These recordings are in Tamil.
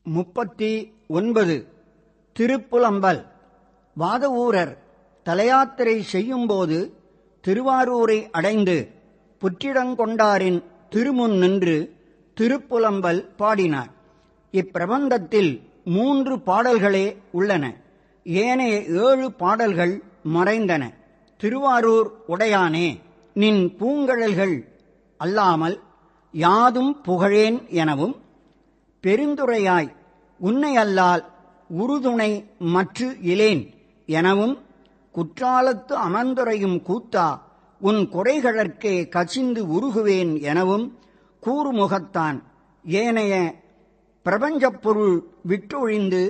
39. திருப்புலம்பல். வாதவூரர் தலையாத்திரை செய்யும்போது திருவாரூரை அடைந்து புற்றிடங்கொண்டாரின் திருமுன் நின்று திருப்புலம்பல் பாடினார். இப்பிரபந்தத்தில் 3 பாடல்களே உள்ளன. ஏனைய 7 பாடல்கள் மறைந்தன. திருவாரூர் உடையானே, நின் பூங்கழல்கள் அல்லாமல் யாதும் புகழேன் எனவும், பெருந்துரையாய் உன்னை அல்லால் உறுதுணை மற்று இலேன் எனவும், குற்றாலத்து அமர்ந்துரையும் கூத்தா உன் குறைகளற்கே கசிந்து உருகுவேன் எனவும் கூறுமுகத்தான் ஏனைய பிரபஞ்சப் பொருள் விட்டொழிந்து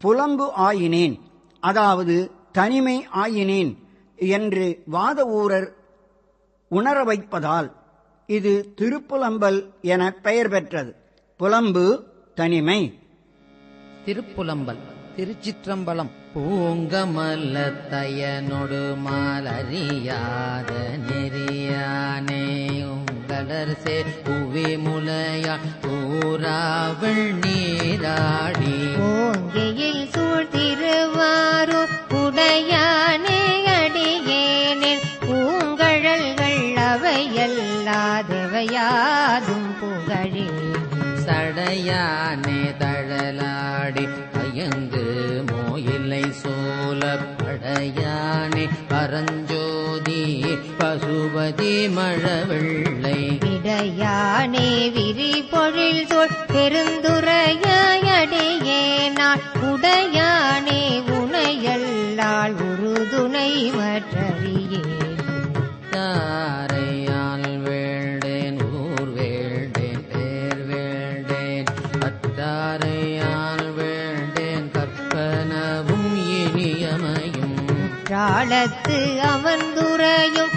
புலம்பு ஆயினேன், அதாவது தனிமை ஆயினேன் என்று வாதவூரர் உணர வைப்பதால் இது திருப்புலம்பல் என பெயர் பெற்றது. புலம்பு தனிமை. திருப்புலம்பல். திருச்சிற்றம்பலம். பூங்கமலத்தயனொடு மாலறியாத நெறியானே உங்களர் சே புவி முலையா ஊராவள் நீராடி ஓங்கையில் சூழ் திருவாரூர் உடையானே அடியேனின் பூங்கழல்கள் அவையல்லாதவையாதும் புகழே சடையானே தழலாடி பயங்கு மோயிலை சோழப்படையானே பரஞ்சோதி பசுபதி மழவெள்ளை இடையானே விரி பொழில் சொல் பெருந்துரையடியேனான் உடையானே உனையல்லால் உறுதுணை மற்றறியே தாரையால் வேண்டேன் ஊர் வேண்டேன் பேர் வேண்டேன் அத்தாரையால் வேண்டேன் கற்பனவும் இனியமையும் குற்றாலத்து அமர்ந்துரையும்